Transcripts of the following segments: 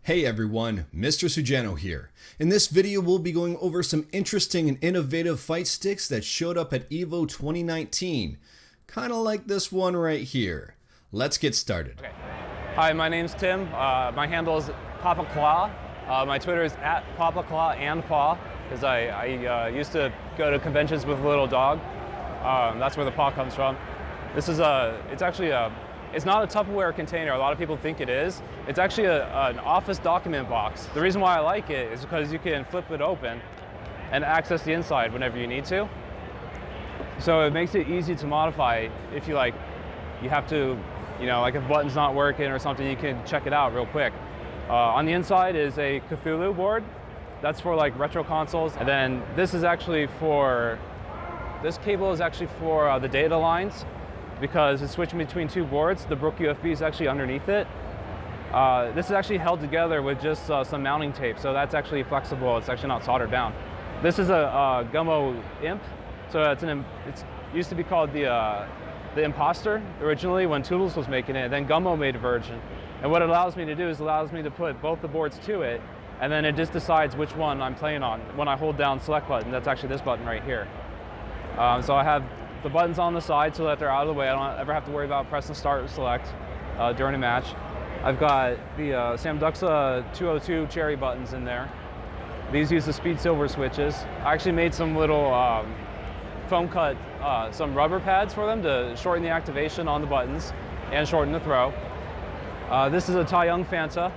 Hey everyone, Mr. Sujano here. In this video we'll be going over some interesting and innovative fight sticks that showed up at Evo 2019. Kinda like this one right here. Let's get started. Okay. Hi, my name's Tim. My handle is Papapa. My Twitter is @Papapa and Paw, because I used to go to conventions with a little dog. That's where the paw comes from. This is it's not a Tupperware container. A lot of people think it is. It's actually an office document box. The reason why I like it is because you can flip it open and access the inside whenever you need to. So it makes it easy to modify if you have to, like if a button's not working or something, you can check it out real quick. On the inside is a Cthulhu board. That's for like retro consoles. And then this cable is actually for the data lines, because it's switching between two boards. The Brook USB is actually underneath it. This is actually held together with just some mounting tape, so that's actually flexible. It's actually not soldered down. This is a Gummo Imp, so it used to be called the Imposter originally when Toodles was making it. Then Gummo made a version, and what it allows me to do is allows me to put both the boards to it, and then it just decides which one I'm playing on when I hold down select button. That's actually this button right here. So I have the buttons on the side so that they're out of the way. I don't ever have to worry about pressing start or select during a match. I've got the Samduxa 202 cherry buttons in there. These use the speed silver switches. I actually made some little foam cut, some rubber pads for them to shorten the activation on the buttons and shorten the throw. This is a Taiyang Fanta.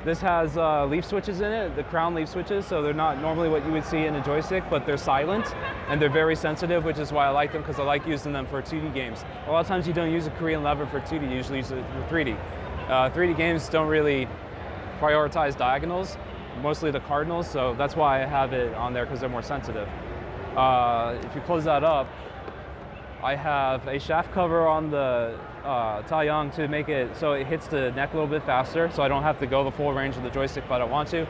This has leaf switches in it, the crown leaf switches, so they're not normally what you would see in a joystick, but they're silent and they're very sensitive, which is why I like them, because I like using them for 2D games. A lot of times you don't use a Korean lever for 2D, you usually use it for 3D. 3D games don't really prioritize diagonals, mostly the cardinals, so that's why I have it on there, because they're more sensitive. If you close that up, I have a shaft cover on the Taiyang to make it so it hits the neck a little bit faster, so I don't have to go the full range of the joystick if I don't want to.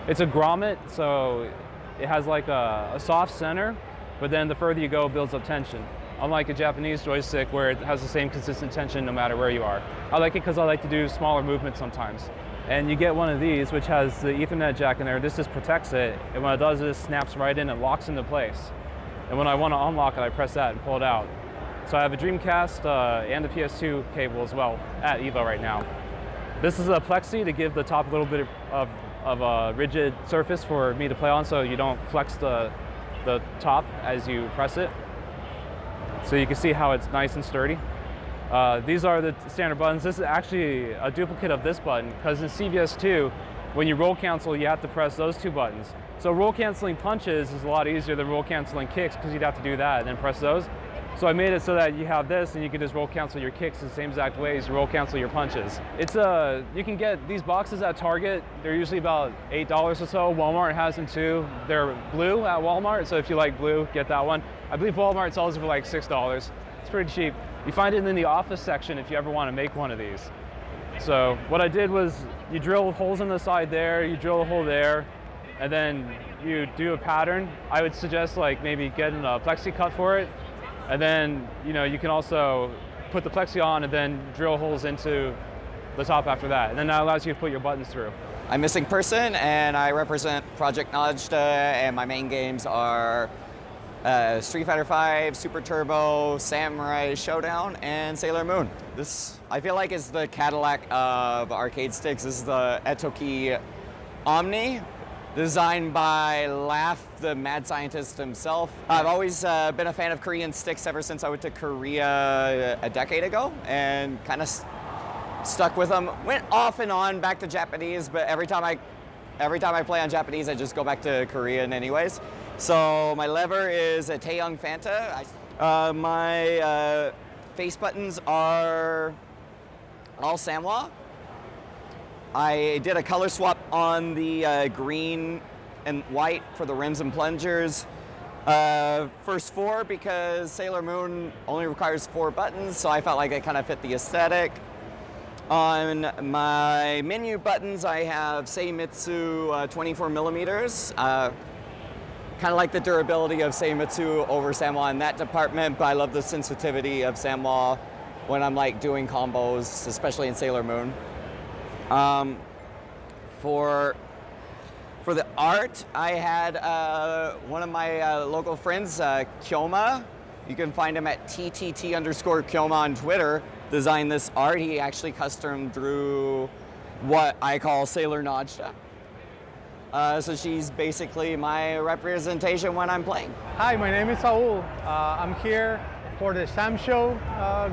It's a grommet, so it has like a soft center, but then the further you go, it builds up tension. Unlike a Japanese joystick where it has the same consistent tension no matter where you are. I like it because I like to do smaller movements sometimes. And you get one of these, which has the Ethernet jack in there. This just protects it, and when it does this, it snaps right in and locks into place. And when I want to unlock it, I press that and pull it out. So I have a Dreamcast and a PS2 cable as well at Evo right now. This is a plexi to give the top a little bit of a rigid surface for me to play on, so you don't flex the top as you press it. So you can see how it's nice and sturdy. These are the standard buttons. This is actually a duplicate of this button, because in CVS2, when you roll cancel, you have to press those two buttons. So roll canceling punches is a lot easier than roll canceling kicks, because you'd have to do that and then press those. So I made it so that you have this and you can just roll cancel your kicks the same exact way as you roll cancel your punches. You can get these boxes at Target. They're usually about $8 or so. Walmart has them too. They're blue at Walmart, so if you like blue, get that one. I believe Walmart sells it for like $6. It's pretty cheap. You find it in the office section if you ever want to make one of these. So what I did was you drill holes in the side there, you drill a hole there, and then you do a pattern. I would suggest like maybe getting a plexi cut for it. And then, you can also put the plexi on and then drill holes into the top after that. And then that allows you to put your buttons through. I'm Missing Person, and I represent Project Knowledge, and my main games are Street Fighter V, Super Turbo, Samurai Shodown, and Sailor Moon. This, I feel like, is the Cadillac of arcade sticks. This is the Etoki Omni, designed by Laugh, the mad scientist himself. I've always been a fan of Korean sticks ever since I went to Korea a decade ago, and kind of stuck with them. Went off and on back to Japanese, but every time I play on Japanese, I just go back to Korean anyways. So my lever is a Taiyang Fanta. My face buttons are all Samwa. I did a color swap on the green and white for the rims and plungers. First 4 because Sailor Moon only requires 4 buttons, so I felt like it kind of fit the aesthetic. On my menu buttons, I have Seimitsu 24 millimeters. Kind of like the durability of Seimitsu over Samwa in that department, but I love the sensitivity of Samwa when I'm like doing combos, especially in Sailor Moon. For the art, I had one of my local friends, Kyoma. You can find him at TTT_Kyoma on Twitter. Designed this art. He actually custom drew what I call Sailor Najda. So she's basically my representation when I'm playing. Hi, my name is Saul. I'm here for the Sam Show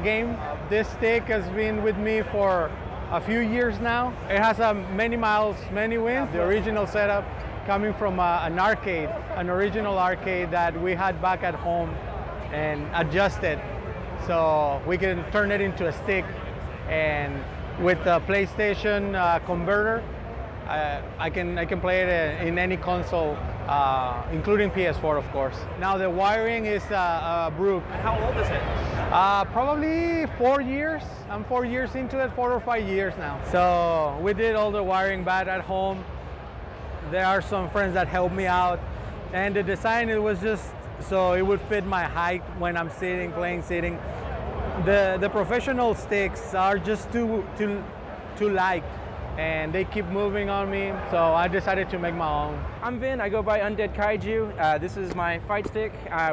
game. This stick has been with me for a few years now. It has many miles, many wins. The original setup coming from an arcade, an original arcade that we had back at home and adjusted so we can turn it into a stick. And with the PlayStation converter, I can play it in any console, including PS4, of course. Now the wiring is Brook. How old is it? Probably 4 years. I'm 4 years into it, 4 or 5 years now. So we did all the wiring back at home. There are some friends that helped me out, and the design, it was just so it would fit my height when I'm sitting. The professional sticks are just too light, and they keep moving on me, so I decided to make my own. I'm Vin, I go by Undead Kaiju. This is my fight stick.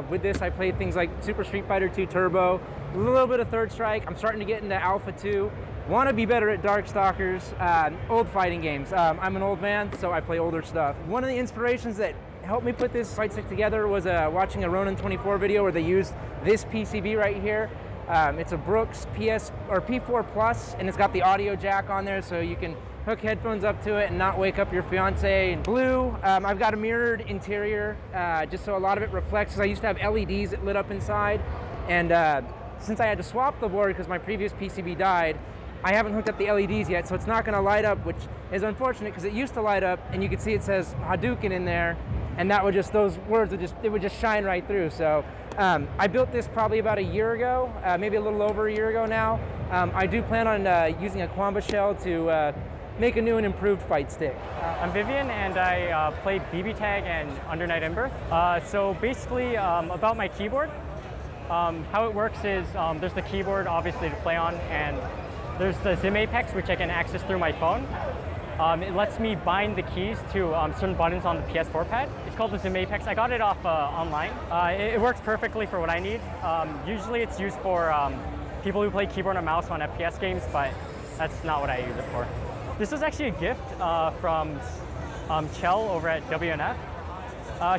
With this I play things like Super Street Fighter 2 Turbo, a little bit of Third Strike. I'm starting to get into Alpha 2. Want to be better at Darkstalkers, old fighting games. I'm an old man, so I play older stuff. One of the inspirations that helped me put this fight stick together was watching a Ronin 24 video where they used this PCB right here. It's a Brooks P4 Plus, and it's got the audio jack on there, so you can hook headphones up to it and not wake up your fiance. And blue, I've got a mirrored interior, just so a lot of it reflects, because I used to have LEDs that lit up inside. And since I had to swap the board because my previous PCB died, I haven't hooked up the LEDs yet, so it's not gonna light up, which is unfortunate because it used to light up, and you can see it says Hadouken in there, and that would just, those words would just shine right through. So I built this probably about a year ago, maybe a little over a year ago now. I do plan on using a Kwamba shell to make a new and improved fight stick. I'm Vivian, and I play BB Tag and Under Night Ember. So basically, about my keyboard, how it works is there's the keyboard obviously to play on, and there's the Zim Apex, which I can access through my phone. It lets me bind the keys to certain buttons on the PS4 pad. It's called the Zim Apex. I got it off online. It works perfectly for what I need. Usually it's used for people who play keyboard and mouse on FPS games, but that's not what I use it for. This is actually a gift from Chell over at WNF.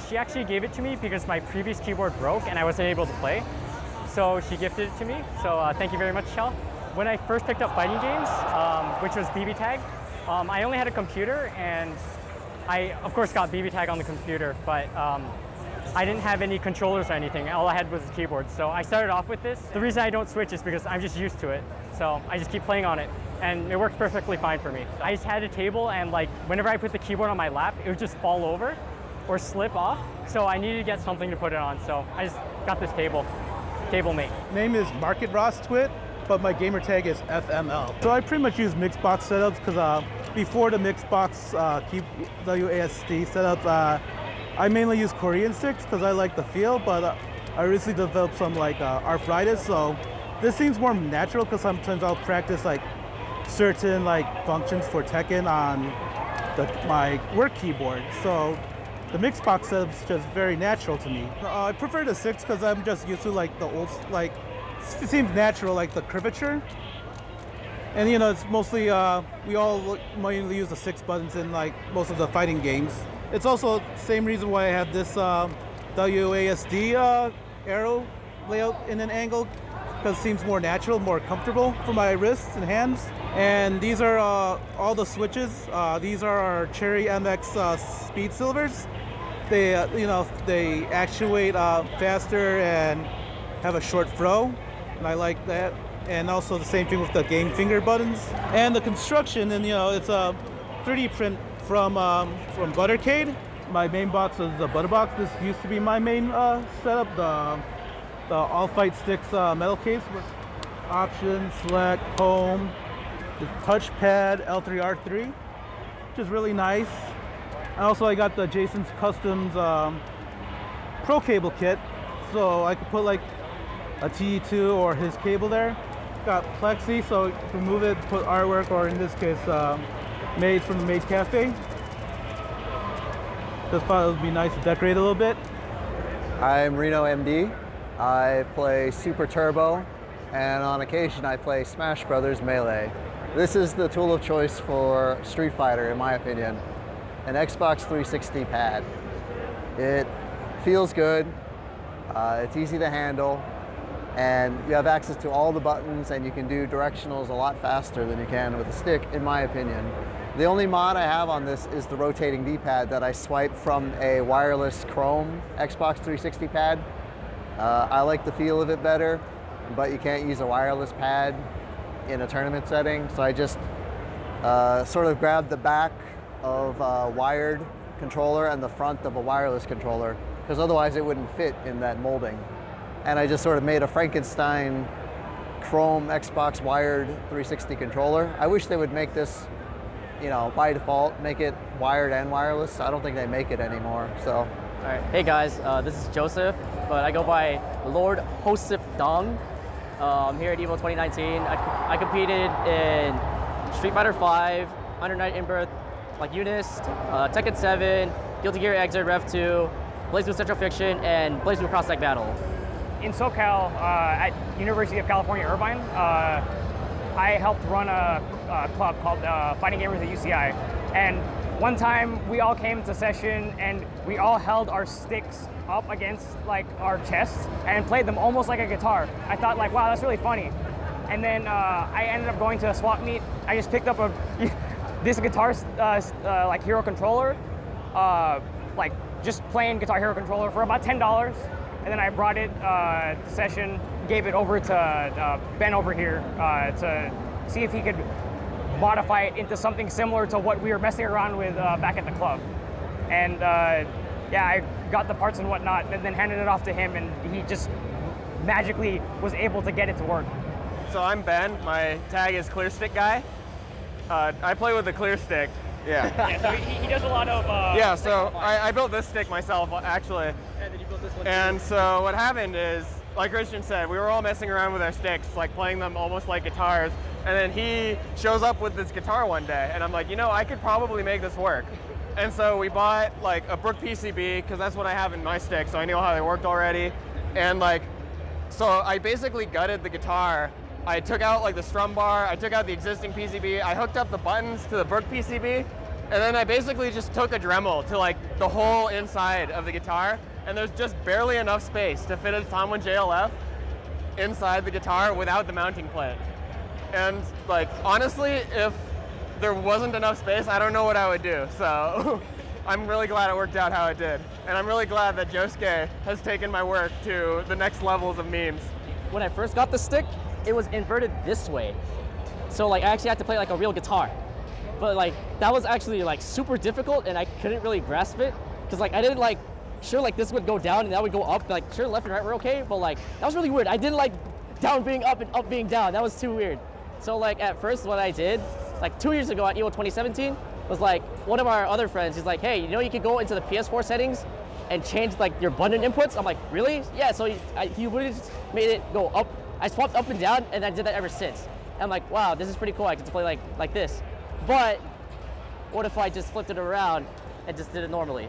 She actually gave it to me because my previous keyboard broke and I wasn't able to play. So she gifted it to me, so thank you very much, Chell. When I first picked up fighting games, which was BB Tag, I only had a computer, and I, of course, got BB Tag on the computer, but I didn't have any controllers or anything. All I had was the keyboard. So I started off with this. The reason I don't switch is because I'm just used to it. So I just keep playing on it, and it works perfectly fine for me. I just had a table, and like whenever I put the keyboard on my lap, it would just fall over or slip off. So I needed to get something to put it on. So I just got this table mate. Name is Market Ross Twit, but my gamer tag is FML. So I pretty much use mixed box setups because before the mixed box WASD setups, I mainly use Korean sticks because I like the feel, but I recently developed some like arthritis, so this seems more natural because sometimes I'll practice like certain like functions for Tekken on my work keyboard. So the mixed box setup's just very natural to me. I prefer the six because I'm just used to like the old, like it seems natural, like the curvature. And you know, it's mostly, we all mainly use the 6 buttons in like most of the fighting games. It's also the same reason why I have this WASD arrow layout in an angle, because it seems more natural, more comfortable for my wrists and hands. And these are all the switches. These are our Cherry MX Speed Silvers. They, they actuate faster and have a short throw, and I like that. And also the same thing with the game finger buttons. And the construction, and it's a 3D print from Buttercade. My main box is the Butter Box. This used to be my main setup, the All Fight Sticks metal case with options, select, home, the touchpad, L3R3, which is really nice. And also I got the Jason's Customs Pro Cable Kit, so I could put like a T2 or his cable there. Got plexi, so you can move it, put artwork, or in this case, made from the Maid Cafe. Just thought it would be nice to decorate a little bit. I'm RenoMD. I play Super Turbo, and on occasion I play Smash Brothers Melee. This is the tool of choice for Street Fighter, in my opinion. An Xbox 360 pad. It feels good, it's easy to handle, and you have access to all the buttons, and you can do directionals a lot faster than you can with a stick, in my opinion. The only mod I have on this is the rotating D-pad that I swipe from a wireless Chrome Xbox 360 pad. I like the feel of it better, but you can't use a wireless pad in a tournament setting, so I just sort of grabbed the back of a wired controller and the front of a wireless controller, because otherwise it wouldn't fit in that molding. And I just sort of made a Frankenstein Chrome Xbox wired 360 controller. I wish they would make this, you know, by default, make it wired and wireless. I don't think they make it anymore, so. All right, hey guys, this is Joseph, but I go by LordStiftung. I'm here at Evo 2019. I competed in Street Fighter 5, Under Night in Birth, like Eunice, Tekken 7, Guilty Gear Xrd Rev 2, BlazBlue Central Fiction, and BlazBlue Cross Tag Battle. In SoCal, at University of California, Irvine, I helped run a club called Fighting Gamers at UCI. And one time we all came to session and we all held our sticks up against like our chests and played them almost like a guitar. I thought like, wow, that's really funny. And then I ended up going to a swap meet. I just picked up this guitar like Hero controller, like just plain Guitar Hero controller for about $10. And then I brought it to session, gave it over to Ben over here to see if he could modify it into something similar to what we were messing around with back at the club. And yeah, I got the parts and whatnot and then handed it off to him, and he just magically was able to get it to work. So I'm Ben, my tag is Clear Stick Guy. I play with the Clear Stick. Yeah. Yeah, so he does a lot of yeah, so I built this stick myself, actually. And then you built this one And so what happened is, like Christian said, we were all messing around with our sticks, like playing them almost like guitars. And then he shows up with this guitar one day, and I'm like, you know, I could probably make this work. And so we bought like a Brook PCB, because that's what I have in my stick, so I knew how they worked already. And like, so I basically gutted the guitar. I took out like the strum bar, I took out the existing PCB, I hooked up the buttons to the Brook PCB, and then I basically just took a Dremel to like the whole inside of the guitar, and there's just barely enough space to fit a Tomlin JLF inside the guitar without the mounting plate. And like, honestly, if there wasn't enough space, I don't know what I would do. So I'm really glad it worked out how it did. And I'm really glad that Josuke has taken my work to the next levels of memes. When I first got the stick, it was inverted this way. So like, I actually had to play like a real guitar. But like, that was actually like super difficult, and I couldn't really grasp it. Cause like, I didn't like, sure like this would go down and that would go up. Like sure, left and right were okay, but like, that was really weird. I didn't like down being up and up being down. That was too weird. So like at first what I did, like 2 years ago at Evo 2017, was like one of our other friends, he's like, hey, you know you could go into the PS4 settings and change like your button inputs? I'm like, really? Yeah, so he really just made it go up. I swapped up and down, and I did that ever since. And I'm like, wow, this is pretty cool. I get to play like this. But what if I just flipped it around and just did it normally?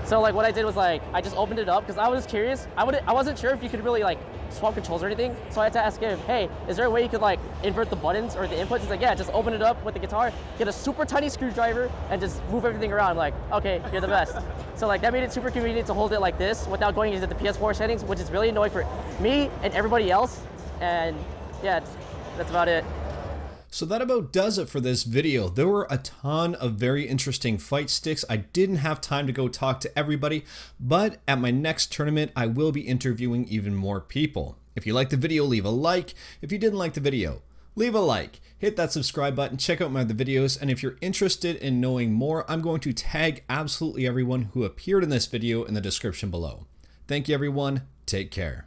So like what I did was like, I just opened it up because I was curious. I wasn't sure if you could really like swap controls or anything. So I had to ask him, hey, is there a way you could like invert the buttons or the inputs? He's like, yeah, just open it up with the guitar, get a super tiny screwdriver and just move everything around. I'm like, okay, you're the best. So like that made it super convenient to hold it like this without going into the PS4 settings, which is really annoying for me and everybody else. And yeah, that's about it. So that about does it for this video. There were a ton of very interesting fight sticks. I didn't have time to go talk to everybody, but at my next tournament, I will be interviewing even more people. If you liked the video, leave a like. If you didn't like the video, leave a like. Hit that subscribe button, check out my other videos, and if you're interested in knowing more, I'm going to tag absolutely everyone who appeared in this video in the description below. Thank you everyone, take care.